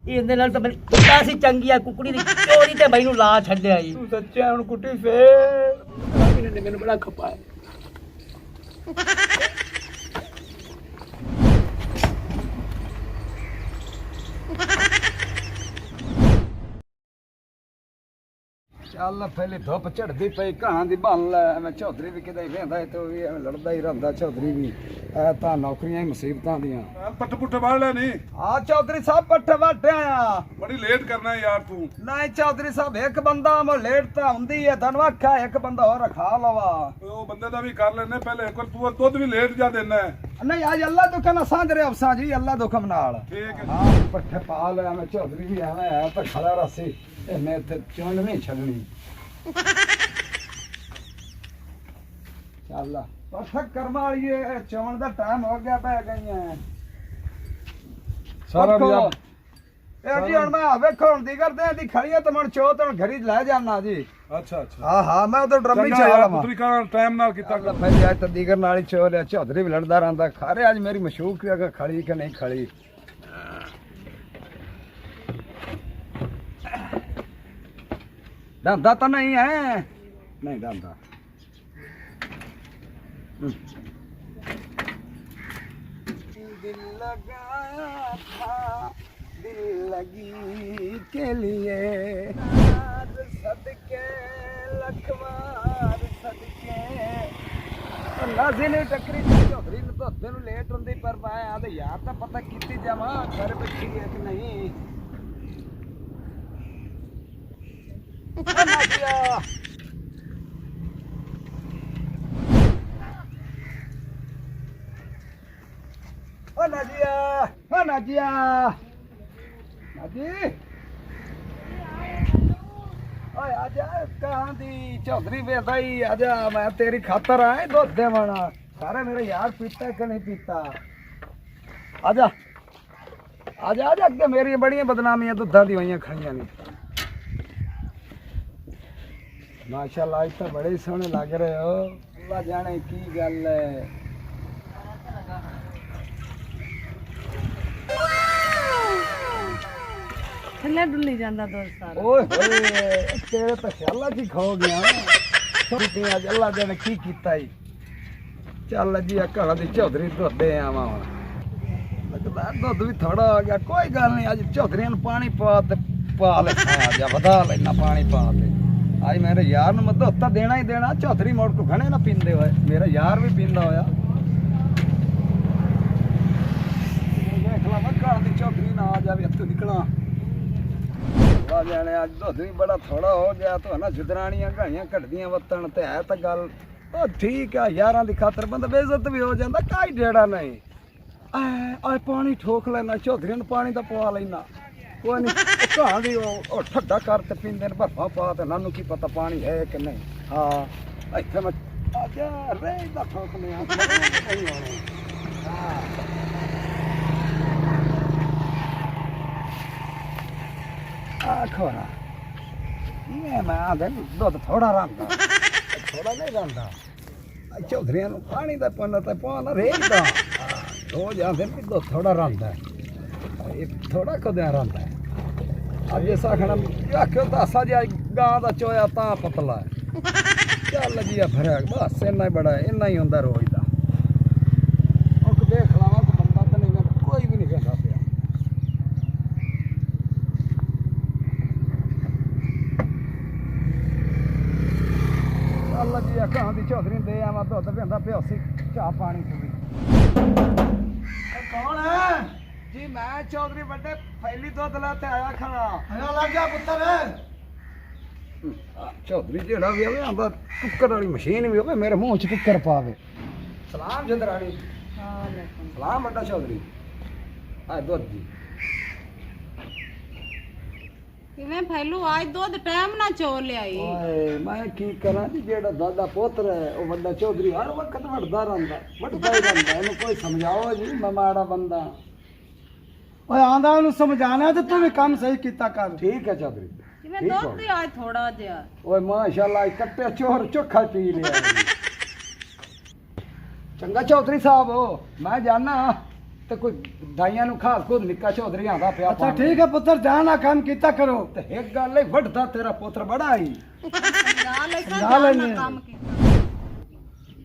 ਇਹਦੇ ਨਾਲ ਤਾਂ ਮੈਨੂੰ ਕੁੱਤਾ ਸੀ ਚੰਗੀ ਆ ਕੁਕੜੀ ਦੀ ਚੋਰੀ ਤੇ ਮੈਨੂੰ ਲਾ ਛੱਡਿਆ ਜੀ। ਤੂੰ ਸੱਚਾ ਹੁਣ ਕੁੱਟੀ ਫੇਰ ਨੇ ਮੈਨੂੰ ਬੜਾ ਖਪਾਇਆ। ਚੱਲ ਪਹਿਲੇ ਧੁੱਪ ਝੜਦੀ ਪਈ ਘਾਂ ਦੀ ਬਣ ਲੈ। ਮੈਂ ਚੌਧਰੀ ਵੀ ਕਿਤੇ ਵੇਂਦਾ ਤੇ ਉਹ ਵੀ ਐਵੇਂ ਲੜਦਾ ਹੀ ਰਹਿੰਦਾ। ਚੌਧਰੀ ਵੀ ਐ ਤਾਂ ਨੌਕਰੀਆਂ ਹੀ ਮੁਸੀਬਤਾਂ ਦੀਆਂ। ਪੱਠ ਪੁੱਠ ਵਾੜ ਲੈ ਨਹੀਂ। ਆ ਚੌਧਰੀ ਸਾਹਿਬ ਪੱਠੇ ਵਾਟਿਆ ਆ। ਬੜੀ ਲੇਟ ਕਰਨਾ ਯਾਰ ਤੂੰ। ਨਹੀਂ ਚੌਧਰੀ ਸਾਹਿਬ ਇੱਕ ਬੰਦਾ ਮੈਂ ਲੇਟ ਤਾਂ ਹੁੰਦੀ ਹੈ ਤੁਹਾਨੂੰ ਆਖਿਆ ਇੱਕ ਬੰਦਾ ਹੋਰ ਰਖਾ ਲਵਾ। ਉਹ ਬੰਦੇ ਦਾ ਵੀ ਕਰ ਲੈਨੇ ਪਹਿਲੇ ਇੱਕ ਵਾਰ ਤੂੰ ਦੁੱਧ ਵੀ ਲੇਟ ਜਾ ਦੇਣਾ। ਨਹੀਂ ਅੱਜ ਅੱਲਾ ਦੁੱਖ ਨਾਲ ਸਾਂਝ ਰਹੇ ਅਫਸਾਂ ਜੀ ਅੱਲਾ ਦੁੱਖਮ ਨਾਲ। ਠੀਕ ਹੈ। ਹਾਂ ਪੱਠੇ ਪਾ ਲਿਆ ਮੈਂ ਚੌਧਰੀ ਵੀ ਐਵੇਂ ਹੈ ਤਾਂ ਖੜਾ ਰਸੀ ਇਹਨੇ ਇੱਥੇ ਚੁੰਨ ਨਹੀਂ ਛੱਡਣੀ। ਚੱਲ ਪੱਠਾ ਕਰਮ ਵਾਲੀਏ ਚੌਣ ਦਾ ਟਾਈਮ ਹੋ ਗਿਆ ਪੈ ਗਈਆਂ ਸਾਰਾ ਵੀ ਇਹ ਜੀ ਹੁਣ ਮੈਂ ਵੇਖੋ ਹੁਣ ਦੀ ਕਰਦੇ ਆ ਦੀ ਖੜੀਏ ਤੇ ਮਣ ਚੋ ਤੇ ਘਰੀ ਲੈ ਜਾਣਾ ਜੀ। ਅੱਛਾ ਅੱਛਾ ਹਾਂ ਹਾਂ ਮੈਂ ਉਧਰ ਡਰਮੀ ਚ ਯਾਰ ਪੁੱਤਰੀ ਕਾ ਟਾਈਮ ਨਾਲ ਕੀਤਾ ਕਰ। ਪਹਿਲੇ ਅੱਜ ਤਦੀਗਰ ਨਾਲ ਹੀ ਚੋ ਲਿਆ ਚੌਧਰੀ ਵੀ ਲੜਦਾ ਰਹਿੰਦਾ ਖਾਰੇ ਅੱਜ ਮੇਰੀ ਮਸ਼ੂਕ ਕਿ ਖੜੀ ਕਿ ਨਹੀਂ ਖੜੀ। ਦੰਦਾ ਤਾਂ ਨਹੀਂ ਹੈ ਨਹੀਂ ਦੰਦਾ दिल लगाया था दिल लगी के लिए सदके लखवार सदके नाज़ी ने टकरी चौधरी ने तो दिन लेट होंदी पर मैं आदे यार तो पता कीती जावा घर बैठी है कि नहीं। नाजिया ओ नाजिया ओ नाजिया नाजी ओए आजा कहां दी चौधरी वेदा ही आजा मैं तेरी खातर आए दूध देवाना सारे मेरे यार पीता कि नहीं पीता। आजा आजा आजा अगे मेरी बड़ियां बदनामियां दुधा दी होइयां खड़ियां ने। माशाल्लाह आज तो बड़े सोहने लग रहे हो। अल्लाह जाने की गल है। थल्ले डुल्ली जांदा दोस्त सारा। ओए होए तेरे तो ख्याला की खो गया छोटी आज अल्लाह जाने की कीता ही। चल जी घड़ा दी चौधरी दुध दे आवा लगदा दुध भी थोड़ा हो गया कोई गल नहीं आज चौधरी ने पानी पा ले जा वधा लेना पानी पा दे। आज मेरे यार ਨੂੰ ਦੁੱਧ ਤਾਂ ਦੇਣਾ ਹੀ ਦੇਣਾ ਚੌਧਰੀ ਮੋੜ ਕੋ ਘਣੇ ਨਾ ਪੀਂਦੇ ਹੋਏ ਮੇਰਾ ਯਾਰ ਵੀ ਪੀਂਦਾ ਹੋਇਆ। ਦੇਖ ਲਾ ਮੈਂ ਘਰ ਦੀ ਚੌਧਰੀ ਨਾ ਆ ਜਾਵੇ ਇੱਥੋਂ ਨਿਕਲਾਂ। ਵਾ ਜਾਣੇ ਅੱਜ ਦੁੱਧ ਵੀ ਬੜਾ ਥੋੜਾ ਹੋ ਗਿਆ ਤਾਂ ਨਾ ਜੁਦਰਾਣੀਆਂ ਘਾਈਆਂ ਘੜਦੀਆਂ ਵਤਣ ਤੇ ਹੈ ਤਾਂ ਗੱਲ ਉਹ ਠੀਕ ਆ ਯਾਰਾਂ ਦੀ ਖਾਤਰ ਬੰਦਾ ਬੇਇੱਜ਼ਤ ਵੀ ਹੋ ਜਾਂਦਾ ਕਾਈ ਡੇੜਾ ਨਹੀਂ। ਆ ਪਾਣੀ ਠੋਕ ਲੈਣਾ ਚੌਧਰੀ ਨੂੰ ਪਾਣੀ ਤਾਂ ਪਵਾ ਲੈਣਾ ਕੋਈ ਨਹੀਂ ਘਾਂ ਦੀ ਉਹ ਠੱਡਾ ਕਰ ਤੇ ਪੀਂਦੇ ਨੇ ਬਰਫਾ ਪਾ ਤੇ ਨਾਨੂੰ ਕੀ ਪਤਾ ਪਾਣੀ ਹੈ ਕਿ ਨਹੀਂ। ਹਾਂ ਇੱਥੇ ਮੈਂ ਆਜਾ ਰੇ ਦਾ ਠੋਕ ਲਿਆ ਨਹੀਂ ਹੋਣਾ। ਆ ਖੋਰਾ ਇਹ ਮੈਂ ਆਦੇ ਦੁੱਧ ਥੋੜਾ ਰਹਿੰਦਾ ਥੋੜਾ ਨਹੀਂ ਰਹਿੰਦਾ ਚੌਧਰੀਆਂ ਨੂੰ ਪਾਣੀ ਦਾ ਪੁੰਨ ਤੇ ਪਾਉਣਾ ਰੇਦਾ ਹੋ ਜਾਂਦੇ ਨੇ ਦੁੱਧ ਥੋੜਾ ਰਹਿੰਦਾ ਇਹ ਥੋੜਾ ਕਦਿਆਂ ਰਹਿੰਦਾ। अब ये साखना आखियो दासा जी गां का चोया ता पतला है। चल जी फिर बस इन्ना ही बड़ा इन्ना ही होंदा रोज का। देख लावा तो बंदा तो नहीं कोई भी नहीं कहता पिया। चल जी घां की चौधरी दे आवा दुध पिंदा प्योसी चाह पानी पूरी। कौन है जी मैं चौधरी बड़े पहली दुध लाते आया खड़ा आया लग गया पुत्र। चौधरी जेड़ा भी होवे आंदा कुकर वाली मशीन भी होवे मेरे मुंह च कुकर पावे। सलाम जंदरानी। हां वालेकुम सलाम बड़ा चौधरी। आ दुध जी किवें फैलू आज दुध टाइम ना चोर ले आई। ओए मैं की करा जी जेड़ा दादा पुत्र है ओ बड़ा चौधरी हर वक्त वड़दा रहंदा वड़दा ही रहंदा इनु कोई समझाओ जी मैं माड़ा बंदा। ओए आंदा उन्हें समझाना तो तू भी काम सही कीता कर। ठीक है चौधरी किवें दुध भी आज थोड़ा जिया। ओए माशाल्लाह कट्टे चोर चोखा पी लिया। चंगा चौधरी साहब हो मैं जाना ਤੇ ਕੋਈ ਦਾਈਆਂ ਨੂੰ ਖਾਸ ਖੁਦ ਨਿੱਕਾ ਚੌਧਰੀ ਆਂਦਾ ਪਿਆ ਅੱਛਾ ਠੀਕ ਹੈ ਪੁੱਤਰ ਜਾਣਾ ਕੰਮ ਕੀਤਾ ਕਰੋ ਤੇ ਇੱਕ ਗੱਲ ਏ ਵੱਡਦਾ ਤੇਰਾ ਪੁੱਤਰ ਬੜਾ ਹੀ ਸਮਝਾ ਲੈਣੇ ਕੰਮ ਕੀਤਾ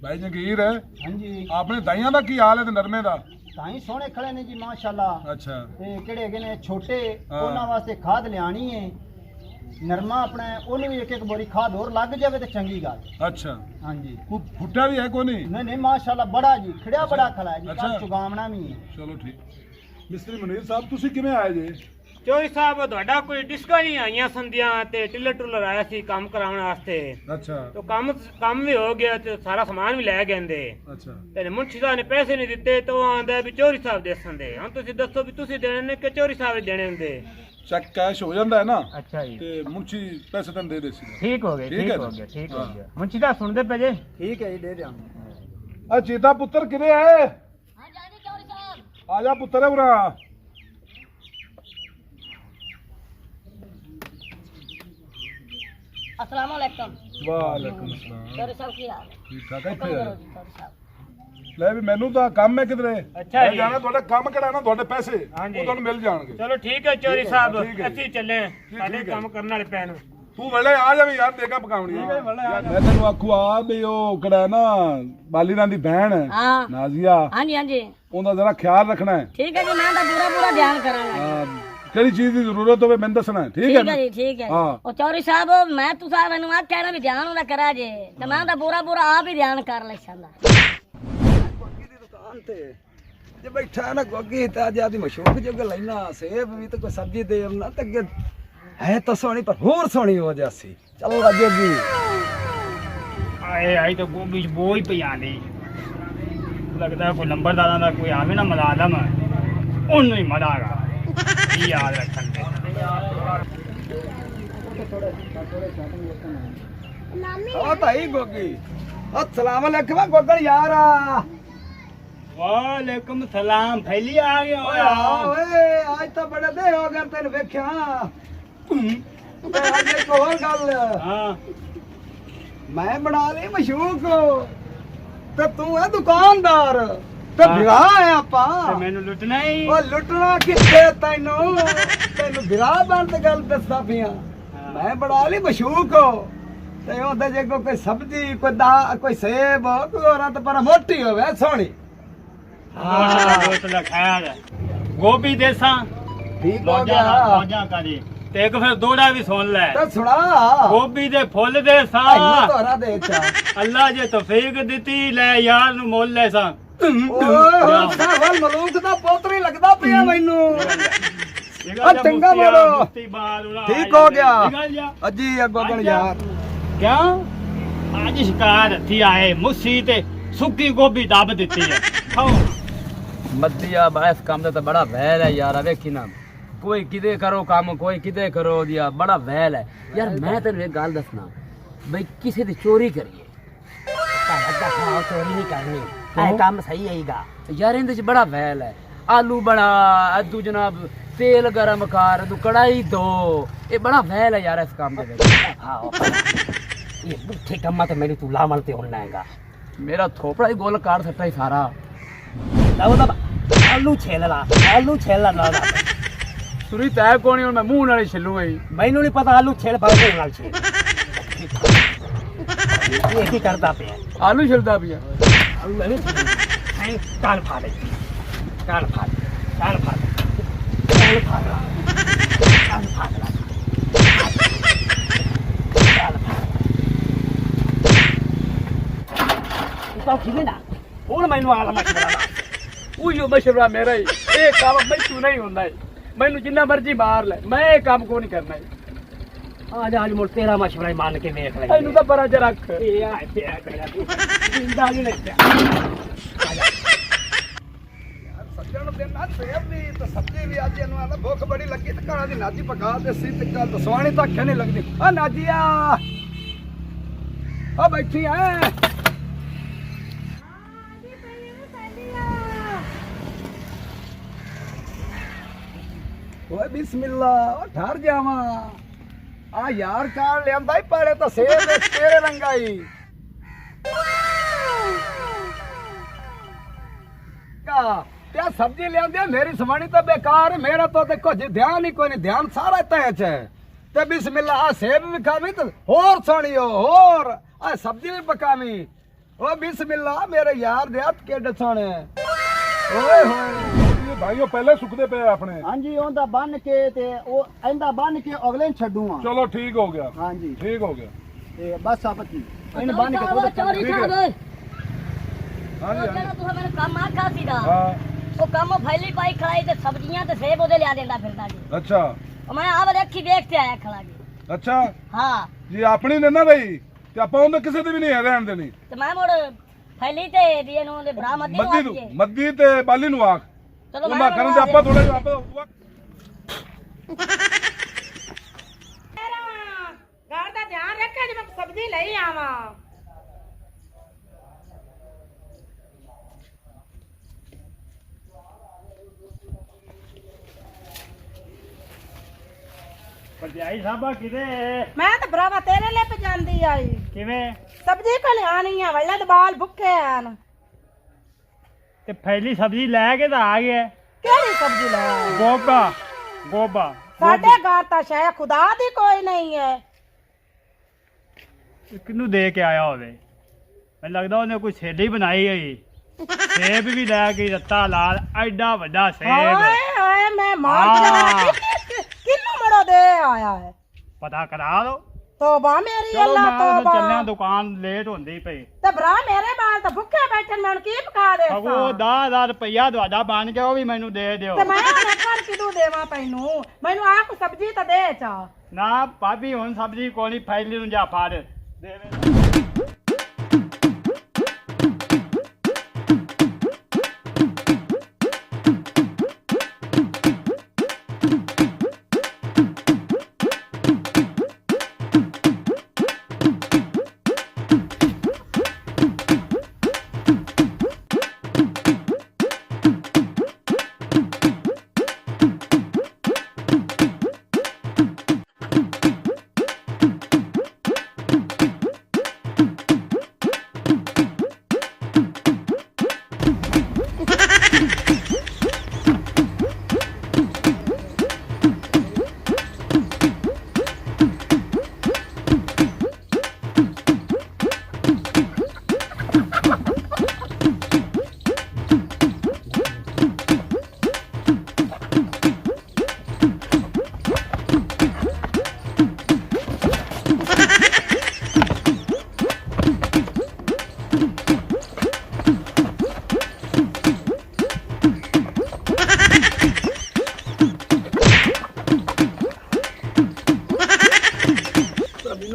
ਭਾਈ ਜੰਗੀਰ ਹੈ ਹਾਂਜੀ ਆਪਣੇ ਦਾਈਆਂ ਦਾ ਕੀ ਹਾਲ ਹੈ ਤੇ ਨਰਮੇ ਦਾ ਤਾਂ ਹੀ ਸੋਹਣੇ ਖੜੇ ਨੇ ਜੀ ਮਾਸ਼ਾਅੱਲਾ ਅੱਛਾ ਤੇ ਕਿਹੜੇ ਹੈਗੇ ਨੇ ਛੋਟੇ ਹਾਂ। ਉਹਨਾਂ ਵਾਸਤੇ ਖਾਦ ਲਿਆਣੀ ਹੈ ਨਰਮਾ ਆਪਣਾ ਉਹਨੂੰ ਵੀ ਇੱਕ ਬੋਰੀ ਖਾਦ ਹੋਰ ਲੱਗ ਜਾਵੇ ਤੇ ਚੰਗੀ ਗੱਲ ਅੱਛਾ ਹਾਂਜੀ ਕੋਈ ਫੁੱਟਿਆ ਵੀ ਹੈ ਕੋਈ ਨਹੀਂ ਨਹੀਂ ਨਹੀਂ ਮਾਸ਼ਾਅੱਲਾ ਬੜਾ ਜੀ ਖੜਿਆ ਬੜਾ ਖੜਾ ਹੈ ਜੀ ਅੱਛਾ। ਕੱਲ ਚੁਗਾਵਣਾ ਵੀ ਹੈ ਚਲੋ ਠੀਕ ਮਿਸਤਰੀ ਮਨੀਰ ਸਾਹਿਬ ਤੁਸੀਂ ਕਿਵੇਂ ਆਏ ਜੇ ਚੋਰੀ ਸਾਹਿਬ ਤੁਹਾਡਾ ਕੋਈ ਡਿਸਕਾ ਨਹੀਂ ਆਈਆਂ ਸੰਧੀਆਂ ਤੇ ਟਿੱਲਰ ਟੁੱਲਰ ਆਇਆ ਸੀ ਕੰਮ ਕਰਾਉਣ ਵਾਸਤੇ ਅੱਛਾ ਤੇ ਕੰਮ ਵੀ ਹੋ ਗਿਆ ਤੇ ਸਾਰਾ ਸਮਾਨ ਵੀ ਲੈ ਗਏ ਅੱਛਾ ਤੇ ਮੁੰਸ਼ੀ ਸਾਹਿਬ ਨੇ ਪੈਸੇ ਨਹੀਂ ਦਿੱਤੇ ਤੇ ਉਹ ਆਂਦਾ ਵੀ ਚੋਰੀ ਸਾਹਿਬ ਦੇਸਣ ਦੇ ਹੁਣ ਤੁਸੀਂ ਦੱਸੋ ਵੀ ਤੁਸੀਂ ਦੇਣੇ ਨੇ ਕਿ ਚੋਰੀ ਸਾਹਿਬ ਦੇਣੇ ਹੁੰਦੇ ਚੈੱਕ ਕੈਸ਼ ਹੋ ਜਾਂਦਾ ਹੈ ਨਾ ਅੱਛਾ ਜੀ ਤੇ ਮੁੰਚੀ ਪੈਸੇ ਤਾਂ ਦੇ ਸੀ ਠੀਕ ਹੋ ਗਿਆ ਠੀਕ ਹੈ ਠੀਕ ਜੀ। ਹੋ ਗਿਆ ਮੁੰਸ਼ੀ ਸਾਹਿਬ ਸੁਣਦੇ ਪਏ ਜੇ ਠੀਕ ਹੈ ਜੀ ਦੇ ਦਿਆਂਗੇ ਆ ਚੇਤਾ ਪੁੱਤਰ ਕਿਵੇਂ ਆਏ ਆ ਜਾ ਪੁੱਤਰ ਉਰਾ अस्सलाम वालेकुम ਵਾਲੇਕੁਮ ਸਲਾਮ चौधरी साहब की हाल ਠੀਕ ਠਾਕ ਹੈ हुक्म ਇੱਥੇ करो जी चौधरी साहब ਲੈ ਵੀ ਮੈਨੂੰ ਤਾਂ ਕੰਮ ਹੈ ਕਿਧਰੇ ਅੱਛਾ ਮੈਂ ਜੀ। ਜਾਣਾ ਤੁਹਾਡਾ ਕੰਮ ਕਰਾਣਾ ਤੁਹਾਡੇ ਪੈਸੇ ਹਾਂਜੀ। ਉਹ ਤੁਹਾਨੂੰ ਮਿਲ ਜਾਣਗੇ ਚਲੋ ਠੀਕ ਹੈ ਚੋਰੀ ਠੀਕ ਸਾਹਿਬ ਹੈ। ਅਸੀਂ ਚੱਲੇ ਸਾਡੇ ਠੀਕ ਹੈ। ਕੰਮ ਕਰਨ ਵਾਲੇ ਪੈਣ ਤੂੰ ਵੇਲੇ ਆ ਜਾਵੇਂ ਯਾਰ ਦੇਗਾ ਪਕਾਉਣੀ ਹੈ ਮੈਂ ਤੈਨੂੰ ਆਖੂ ਆ ਵੀ ਉਹ ਕਿਹੜਾ ਨਾ ਬਾਲੀਰਾਂ ਦੀ ਭੈਣ ਹੈ हाँ ਨਾਜ਼ੀਆ हाँ जी हाँ जी ਉਹਦਾ ਜਰਾ ਖਿਆਲ ਰੱਖਣਾ ਹੈ ठीक है जी मैं तो पूरा पूरा ध्यान करांगा ਹਾਂ, ਕਿਹੜੀ ਚੀਜ਼ ਦੀ ਜ਼ਰੂਰਤ ਹੋਵੇ ਮੈਨੂੰ ਦੱਸਣਾ ਹੈ, ਠੀਕ ਹੈ ठीक ਨਾ? है जी ठीक है हाँ। और चौधरी साहब मैं तू साहब मैंने आ कहना भी ध्यान होना करा जे तो मैं तो पूरा पूरा आप ही ध्यान कर ले शाला ਗੋਗੀ ਦੀ ਦੁਕਾਨ ਤੇ ਜੇ ਬੈਠਾ ਨਾ ਗੋਗੀ ਤੇ ਅੱਜ ਆਦੀ ਮਸ਼ਹੂਰ ਜਗ ਲੈਣਾ ਸੇਬ ਵੀ ਤੇ ਕੋਈ ਸਬਜ਼ੀ ਦੇ ਨਾ ਤੇ ਅੱਗੇ ਹੈ ਤਾਂ ਸੋਹਣੀ ਪਰ ਹੋਰ ਸੋਹਣੀ ਹੋ ਜਾਸੀ ਚੱਲ ਲੱਗੇ ਜੀ ਆਏ ਆਈ ਤਾਂ ਗੋਭੀ ਚ ਬੋਝ ਪਿਆ ਲਈ ਲੱਗਦਾ ਕੋਈ ਨੰਬਰਦਾਰਾਂ ਦਾ ਕੋਈ ਆਵੇ ਨਾ ਮਲਾਜ਼ਮ ਉਹਨੂੰ ਹੀ ਮਰਾਗਾ ਇਹ ਯਾਦ ਰੱਖਣ ਦੇ ਆ ਭਾਈ ਗੋਗੀ अस्सलाम वालेकुम गोगल यार ਵਾਲੇਕੁਮ ਸਲਾਮ ਫੈਲੀ ਆ ਗਿਆ ओए आज तो बड़े दे हो गए तेन वेख्या आज एक और गल ਹਾਂ मैं बना ली मशहूर को ते तू है दुकानदार ते बिरा है आपा ਤੇ ਮੈਨੂੰ ਲੁੱਟਣਾ ਹੀ ओ लुटना किथे तैनू तैनू बिरा बन ते गल दसदा पिया मैं बना ली मशहूर को ते ओदे जे कोई सब्जी कोई दा कोई सेब कोई औरत पर मोटी होवे सोहनी ਬੋਤਲ ਖੈਰ ਗੋਭੀ ਦੇਸਾਂ ठीक हो गया ਮੌਜਾਂ ਕਰੀ ਤੇ ਇੱਕ ਫਿਰ ਦੋੜਾ ਵੀ ਸੁਣ ਲੈ ते सुना ਗੋਭੀ ਦੇ ਫੁੱਲ ਦੇ आइयो ਸਾਂ तोरा दे चा ਅੱਲਾ ਜੇ ਤੌਫੀਕ ਦਿੱਤੀ ਲੈ ਯਾਰ ਨੂੰ ਮੁੱਲ ਲੈ ਸਾਂ ਓਏ ਸਾਵਲ ਮਲੂਕ ਦਾ ਪੋਤਰੀ ਲੱਗਦਾ ਪਿਆ ਮੈਨੂੰ ਆ ਚੰਗਾ ਮੋੜੋ ਠੀਕ ਹੋ ਗਿਆ ਅੱਜੀ ਅੱਗੋਂ ਗਣ ਯਾਰ ਕਿਉਂ ਅੱਜ ਸ਼ਿਕਾਰ ਹੱਥੀ ਆਏ ਮੁੱਸੀ ਤੇ ਸੁੱਕੀ ਗੋਭੀ ਦੱਬ ਦਿੱਤੀ ਹੈ ਖਾਓ ਮੱਦੀਆ ਬਾਇਸ ਕੰਮ ਦਾ ਤਾਂ ਬੜਾ ਵਹਿਲ ਹੈ ਯਾਰ ਵੇਖੀ ਨਾ ਕੋਈ ਕਿਤੇ ਕਰੋ ਕੰਮ ਕੋਈ ਕਿਤੇ ਕਰੋ ਦਿਆ ਬੜਾ ਵਹਿਲ ਹੈ ਯਾਰ ਮੈਂ ਤੈਨੂੰ ਇੱਕ ਗੱਲ ਦੱਸਣਾ ਬਈ ਕਿਸੇ ਦੀ ਚੋਰੀ ਕਰੀਏ ਤਾਂ ਖਾਓ ਚੋਰੀ ਨਹੀਂ ਕਰਨੀ ਇਹ ਕੰਮ ਸਹੀ ਹੈਗਾ ਯਾਰ ਇਹਦੇ ਚ ਬੜਾ ਵਹਿਲ ਹੈ ਆਲੂ ਬਣਾ ਅੱਦੂ ਜਨਾਬ ਤੇਲ ਗਰਮ ਕਰ ਤੂੰ ਕੜਾਈ ਦੋ ਇਹ ਬੜਾ ਵਹਿਲ ਹੈ ਯਾਰ ਇਸ ਕੰਮ ਦੇ ਵਿੱਚ ਹਾਂ ਇਹ ਬੁੱਠੇ ਕੰਮਾਂ ਤੇ ਮੇਰੀ ਤੂੰ ਲਾਮਲ ਤੇ ਹੋਣਾ ਹੈਗਾ ਮੇਰਾ ਥੋਪੜਾ ਹੀ ਗੋਲ ਕਾੜ ਸੱਟਾ ਹੀ ਸਾਰਾ ਲਾਓ ਦਾ ਆਲੂ ਛੇਲ ਲਾ ਨਾ ਸੁਣੀ ਤੈ ਕੋਣੀ ਹੁਣ ਮੈਂ ਮੂੰਹ ਨਾਲ ਹੀ ਛਿੱਲੂ ਗਈ ਮੈਨੂੰ ਨਹੀਂ ਪਤਾ ਆਲੂ ਛੇਲ ਪਾ ਕੇ ਨਾਲ ਛੇਲ ਇਹ ਕੀ ਕਰਦਾ ਪਿਆ ਆਲੂ ਛਿਲਦਾ ਪਿਆ ਆਲੂ ਨਹੀਂ ਐ ਕਾਲ ਫਾੜੇ ਕਾਲ ਫਾੜ ਤਾਂ ਕਿਵੇਂ ਨਾ ਹੁਣ ਮੈਨੂੰ ਆਲਾ ਮਸ਼ਵਰਾ ਉਹ ਮਸ਼ਵਰਾ ਮੇਰਾ ਹੀ ਇਹ ਕੰਮ ਮੈਨੂੰ ਨਹੀਂ ਹੁੰਦਾ ਮੈਨੂੰ ਜਿੰਨਾ ਮਰਜ਼ੀ ਮਾਰ ਲੈ ਮੈਂ ਇਹ ਕੰਮ ਕੋ ਨਹੀਂ ਕਰਨਾ आज मुड़ तेरा मशवरा ही मान के देख ले ਇਹਨੂੰ ਤਾਂ ਬੜਾ ਜਰਾ ਰੱਖ ਇਹ ਆ ਪਿਆ ਤੇਰਾ ਜਿੰਦਾ ਨਹੀਂ ਲੱਗਿਆ ਸੱਜਣ ਦੇ ਨਾਲ ਸੇਬ ਵੀ ਤੇ ਸਬਜ਼ੀ ਵੀ ਅੱਜ ਇਹਨੂੰ ਆਲਾ ਭੁੱਖ ਬੜੀ ਲੱਗੀ ਤੇ ਘਰਾਂ ਦੀ ਨਾਜੀ ਪਕਾ ਦੇ ਸੀ ਤੇ ਕੱਲ ਤਾਂ ਸਵਾਣੀ ਤਾਂ ਅੱਖਾਂ ਨਹੀਂ ਲੱਗਦੀ ਆ ਨਾਜੀਆ ਆ ਬੈਠੀ ਐ ਓਏ ਬਿਸਮਿਲ੍ਲਾ ਓ ਠਹਿਰ ਜਾਵਾਂ ਆ ਯਾਰ ਕਾਲ ਲਿਆਂਦਾ ਹੀ ਪਾਲੇ ਤਾਂ ਸੇਬ ਵਿੱਚ ਤੇਰੇ ਰੰਗਾਈ ਕਾ ਤੇ ਸਬਜ਼ੀ ਲਿਆਂਦੀ ਮੇਰੀ ਸਵਾਣੀ ਤਾਂ ਬੇਕਾਰ ਹੈ ਮੇਰਾ ਤਾਂ ਤੇ ਕੁਝ ਧਿਆਨ ਹੀ ਕੋਈ ਨਹੀਂ ਧਿਆਨ ਸਾਰਾ ਤੈ ਚ ਹੈ ਤੇ ਬਿਸਮਿਲ੍ਲਾ ਆ ਸੇਬ ਵੀ ਖਾਵੀਂ ਤੇ ਹੋਰ ਸੋਹਣੀਓ ਹੋਰ ਆ ਸਬਜ਼ੀ ਵੀ ਪਕਾਵੀਂ ਓ ਬਿਸਮਿਲ੍ਲਾ ਮੇਰੇ ਯਾਰ ਦੇ ਹੱਥ ਕਿੱਡੇ ਸੋਹਣੇ ਓਏ ਹੋਏ ਇਹ ਭਾਈਓ ਪਹਿਲੇ ਸੁੱਕਦੇ ਪਏ ਆਪਣੇ ਹਾਂਜੀ ਉਹਦਾ ਬੰਨ ਕੇ ਤੇ ਉਹ ਇਹਦਾ ਬੰਨ ਕੇ ਅਗਲੇ ਨੂੰ ਛੱਡੂ ਆ ਚਲੋ ਠੀਕ ਹੋ ਗਿਆ ਹਾਂਜੀ ਠੀਕ ਹੋ ਗਿਆ ਤੇ ਬਸ ਆਪਤ ਕੀ ਇਹਨੂੰ ਬੰਨ ਕੇ ਥੋੜਾ ਚੋਰੀ ਸਾਹਿਬ ਹਾਂਜੀ ਜਿਹੜਾ ਤੂੰ ਮੈਨੂੰ ਕੰਮ ਆਖਾ ਸੀਗਾ ਹਾਂ ਉਹ ਕੰਮ ਫੈਲੀ ਪਾਈ ਖੜਾਈ ਤੇ ਸਬਜ਼ੀਆਂ ਤੇ ਸੇਬ ਉਹਦੇ ਲਿਆ ਦਿੰਦਾ ਫਿਰਦਾ ਜੀ ਅੱਛਾ ਉਹ ਮੈਂ ਆਹ ਵਾਲੇ ਅੱਖੀ ਦੇਖ ਕੇ ਆਇਆ ਖੜਾ ਜੀ ਅੱਛਾ ਹਾਂ ਜੀ ਆਪਣੀ ਨੇ ਨਾ ਰਹੀ ਤੇ ਆਪਾਂ ਉਹਦੇ ਕਿਸੇ ਦੀ ਵੀ ਨਹੀਂ ਰਹਿਣ ਦੇਣੀ ਤੇ ਮੈਂ ਮੁੜ ਫੈਲੀ ਤੇ ਦੀ ਇਹਨੂੰ ਦੇ ਭਰਾ ਮੱਦੀ ਨੂੰ ਆਖੀਏ ਮੱਦੀ ਤੇ ਬਾਲੀ ਨੂੰ ਆਖ ਚਲੋ ਉਹਨਾਂ ਕਰਨ ਦੇ ਆਪਾਂ ਥੋੜੇ ਆਪਾਂ ਘਰ ਦਾ ਧਿਆਨ ਰੱਖਿਆ ਜੇ ਮੈਂ ਸਬਜ਼ੀ ਲਈ ਆਵਾਂ ਭਰਜਾਈ ਸਾਹਿਬਾ ਕਿਤੇ ਮੈਂ ਤਾਂ ਭਰਾਵਾ ਤੇਰੇ ਲਈ ਪਜਾਂਦੀ ਆਈ ਕਿਵੇਂ ਸਬਜ਼ੀ ਕੋ ਲਿਆਣੀ ਆ ਵੱਲੇ ਦੇ ਬਾਲ ਭੁੱਖੇ ਆਣ ਤੇ ਫੈਲੀ ਸਬਜ਼ੀ ਲੈ ਕੇ ਤਾਂ ਆ ਗਿਆ ਕਿਹੜੀ ਸਬਜ਼ੀ ਲੈ ਆਈ? ਗੋਭਾ ਗੋਭਾ ਸਾਡੇ ਘਰ ਤਾਂ ਸ਼ਾਇਦ ਖੁਦਾ ਦੀ ਕੋਈ ਨਹੀਂ ਹੈ ਕਿਹਨੂੰ ਦੇ ਕੇ ਆਇਆ ਹੋਵੇ ਮੈਨੂੰ ਲੱਗਦਾ ਉਹਨੇ ਕੋਈ ਸੇਲੀ ਬਣਾਈ ਹੋਈ ਸੇਬ ਵੀ ਲੈ ਕੇ ਰੱਤਾ ਲਾਲ ਐਡਾ ਵੱਡਾ ਸੇਬ ਹਾਏ ਹਾਏ ਮੈਂ ਮਾਰ ਹਾਂ। ਜਾ ਕਿੰਨੂੰ ਮੜੋ ਦੇ ਆਇਆ ਹੈ ਪਤਾ ਕਰਾ ਦੋ ਤੋਬਾ ਮੇਰੀ ਚਲੋ ਅੱਲਾ ਮੈਂ ਤਾਂ ਚੱਲਿਆ ਤੋਬਾ ਦੁਕਾਨ ਲੇਟ ਹੁੰਦੀ ਪਈ ਤੇ ਭਰਾ ਮੇਰੇ ਬਾਲ ਤਾਂ ਭੁੱਖੇ ਬੈਠਣ ਮੈਂ ਹੁਣ ਕੀ ਪਕਾ ਦੇ ਅਗੋ 10,000 ਰੁਪਇਆ ਤੁਹਾਡਾ ਬਣ ਗਿਆ ਉਹ ਵੀ ਮੈਨੂੰ ਦੇ ਦਿਓ ਤੇ ਮੈਂ ਹੁਣ ਕਰ ਕਿਦੋਂ ਦੇਵਾਂ ਤੈਨੂੰ ਮੈਨੂੰ ਆਹ ਕੋ ਸਬਜ਼ੀ ਤਾਂ ਦੇ ਚਾ ਨਾ ਭਾਬੀ ਹੁਣ ਸਬਜ਼ੀ ਕੋਣੀ ਫੈਲੀ ਨੂੰ ਜਾ ਫੜ ਦੇ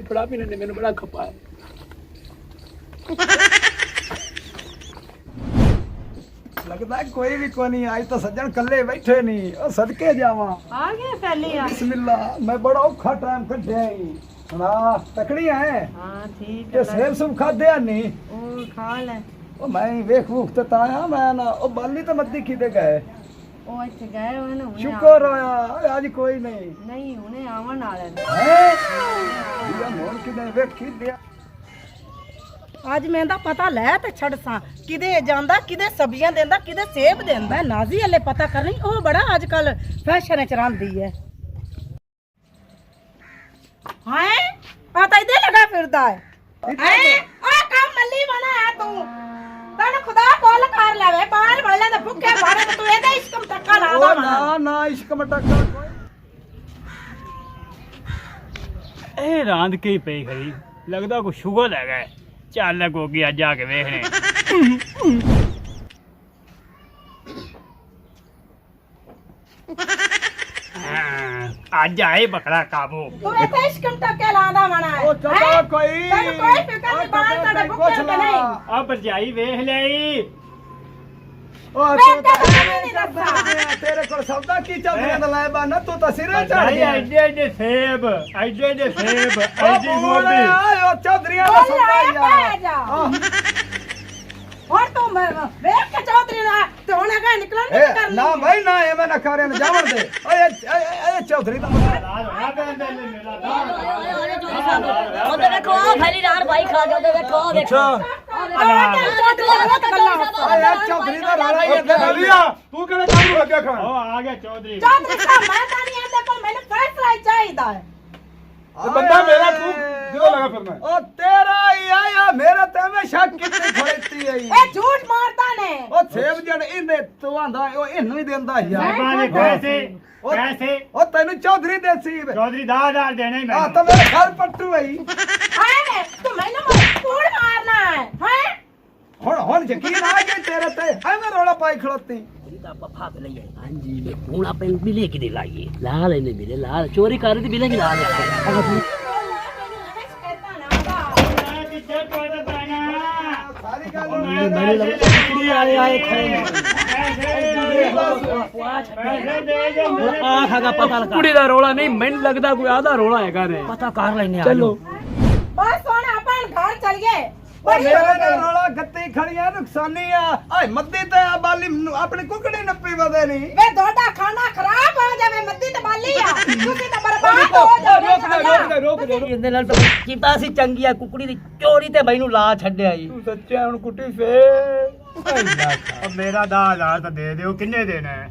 बड़ा भी नहीं मैंने बड़ा खपाया लगता है कोई भी को नहीं आज तो सज्जन कल्ले बैठे नहीं और सदके जावा आ गया फैली आ बिस्मिल्ला मैं बड़ा औखा टाइम कढ़िया ही ना तकड़ी है हां ठीक ये सेब सुब खादे नहीं ओ खा ले ओ मैं वेख वूख ते ताया मैं ना ओ बाली तो मद्दी किदे गए ओ ਇੱਥੇ ਗਏ ਹੋਏ ਨੇ ਹੁਣੇ शुक्र होया आज कोई नहीं ਨਹੀਂ ਹੁਣੇ ਆਵਣ ਵਾਲੇ ਨੇ है ये मोर किदे वेख किदे ਅੱਜ ਮੈਂ ਦਾ ਪਤਾ ਲੈ ਤੇ ਛੱਡ ਸਾਂ ਕਿਦੇ ਜਾਂਦਾ ਕਿਦੇ ਸਬਜ਼ੀਆਂ ਦਿੰਦਾ ਕਿਦੇ ਸੇਬ ਦਿੰਦਾ ਨਾਜ਼ੀ ਹਲੇ ਪਤਾ ਕਰਨੀ ਉਹ ਬੜਾ ਅੱਜ ਕੱਲ ਫੈਸ਼ਨ ਚ ਰਹਿੰਦੀ ਹੈ ਹਾਏ ਆ ਤਾਂ ਇਹਦੇ ਲਗਾ ਫਿਰਦਾ ਹੈ ਹੈ ਆ ਕੰਮ ਮੱਲੀ ਬਣਾ ਹੈ ਤੂੰ ਤੈਨੂੰ ਖੁਦਾ ਕੋਲ ਕਰ ਲਵੇ ਬਾਹਰ ਵਾਲੇ ਦੇ ਭੁੱਖੇ ਬਾਰੇ ਤੂੰ ਇਹਦਾ ਇਸ਼ਕਮ ਟੱਕਾ ਲਾ ओ ਦਾ ना ना इश्क मटका कोई ਇਹ ਰਾਂਦ ਕੇ ਹੀ ਪਈ ਖੜੀ ਲੱਗਦਾ ਕੋਈ ਸ਼ੂਗਰ ਹੈਗਾ ਹੈ। ਚੱਲ ਗੋਗੀ ਅੱਜ ਆ ਕੇ ਵੇਖਣੇ ਅੱਜ ਆਏ ਬੱਕਰਾ ਕਾਬੂ ਤੂੰ ਇਹਦਾ ਇਸ਼ਕਮ ਟੱਕੇ ਲਾਦਾ ਮਣਾ ओ चलो कोई ਤੈਨੂੰ ਕੋਈ ਫਿਕਰ ਨਹੀਂ ਬਾਹਰ ਤੁਹਾਡੇ ਭੁੱਖੇ ਤੇ ਨਹੀਂ ਆ ਭਰਜਾਈ ਵੇਖ ਲਈ ओ मैं तो नहीं दसदा तेरे को सौदा की चल रहा लाए बा ना तू तो सिरे चढ़ ਭਰਜਾਈ गया ਐਡੇ ਐਡੇ ਸੇਬ ਐਡੇ ਸੇਬ ओ ਐਡੀ बोले ਗੋਭੀ आयो चौधरीया का सौदा ਜਾ ਹੁਣ ਤੂੰ ਵੇਖ ਕੇ ਚੌਧਰੀ ਨਾ ਤੇ ਹੁਣ ਹੈਗਾ ਨਿਕਲਣ ਦੀ ਕਰ ना भाई ना ये मैं ना करे ना जावन दे ए चौधरी दा ਉਹਦੇ ਵੇਖੋ ਆ ਫੈਲੀ ਰਾਣ ਭਾਈ ਖਾ ਗਿਆ ਉਹਦੇ ਵੇਖੋ ਵੇਖੋ ਚੌਧਰੀ ਦਾ ਰੌਲਾ ਹੀ ਓਏ ਬੱਲੀਆ ਤੂੰ ਕਿਹੜੇ ਕੰਮ ਨੂੰ ਲੱਗਿਆ ਖਾਣ ਉਹ ਆ ਗਿਆ ਚੌਧਰੀ ਚੌਧਰੀ ਸਾਹਿਬ ਮੈਂ ਤਾਂ ਨਹੀਂ ਆਂਦੇ ਕੋਲ ਮੈਨੂੰ ਫੈਸਲਾ ਹੀ ਚਾਹੀਦਾ ਹੈ ਤੇ ਬੰਦਾ ਮੇਰਾ ਤੂੰ ਕਿਦੋਂ ਲਗਾ ਫਿਰਨਾ ਉਹ ਤੇਰਾ ਹੀ ਆਇਆ ਮੇਰਾ ਤੇ ਮੈਂ ਸ਼ੱਕ ਕਿੱਥੇ ਖੜਤੀ ਆਈ ਇਹ ਝੂਠ ਮਾਰਦਾ ਨੇ ਉਹ ਸੇਬ ਜੜ ਇਹਨੇ ਤੂੰ ਆਂਦਾ ਉਹ ਇਹਨੂੰ ਹੀ ਦਿੰਦਾ ਯਾਰ ਬਾਬਾ ਦੇ ਪੈਸੇ ਉਹ ਤੈਨੂੰ ਚੌਧਰੀ ਦੇਸੀ ਚੌਧਰੀ 10,000 ਦੇਣੇ ਆ ਮੈਂ ਤਾਂ ਮੇਰੇ ਘਰ ਪੱਟੂ ਆਈ ਹੈ ਤੂੰ ਮੈਨੂੰ ਕੂੜ ਮਾਰਨਾ ਹੈ ਹੁਣ ਯਕੀਨ ਆ ਗਿਆ ਤੇਰੇ ਤੇ ਐਵੇਂ ਰੌਲਾ ਪਾਈ ਖਲੋਤੀ हाँ जी हूँ आप बिले कि लाइए लाल है बिले लाल चोरी कर रही थी बिले की लाल ਸਾਰੀ ਗੱਲ कुड़ी दा रोला नहीं मैंने लगता कोई आधा रोला है ने पता कर लेने चलो बस सोना अपन घर चल गए ਉਹ ਮੇਰੇ ਦਾ ਰੌਲਾ ਗੱਤੀ ਖੜੀਆਂ ਨੁਕਸਾਨੀ ਆ ਓਏ ਮੱਦੀ ਤੇ ਆ ਬਾਲੀ ਆਪਣੀ ਕੁਕੜੀ ਨੱਪੀ ਵਦੇ ਨਹੀਂ ਵੇ ਤੁਹਾਡਾ ਖਾਣਾ ਖਰਾਬ ਹੋ ਜਾਵੇ ਮੱਦੀ ਤੇ ਬਾਲੀ ਆ ਤੁਸੀਂ ਤਾਂ ਬਰਬਾਦ ਹੋ ਜਾਓਗੇ ਇਹਦੇ ਨਾਲ ਤਾਂ ਕੀਤਾ ਸੀ ਚੰਗੀ ਆ ਕੁਕੜੀ ਦੀ ਚੋਰੀ ਤੇ ਮੈਨੂੰ ਲਾ ਛੱਡਿਆ ਜੀ ਤੂੰ ਸੱਚਿਆ ਹੁਣ ਕੁੱਟੀ ਫੇਰ ਮੇਰਾ 10,000 ਤਾਂ ਦੇ ਦਿਓ ਕਿੰਨੇ ਦੇਣਾ ਹੈ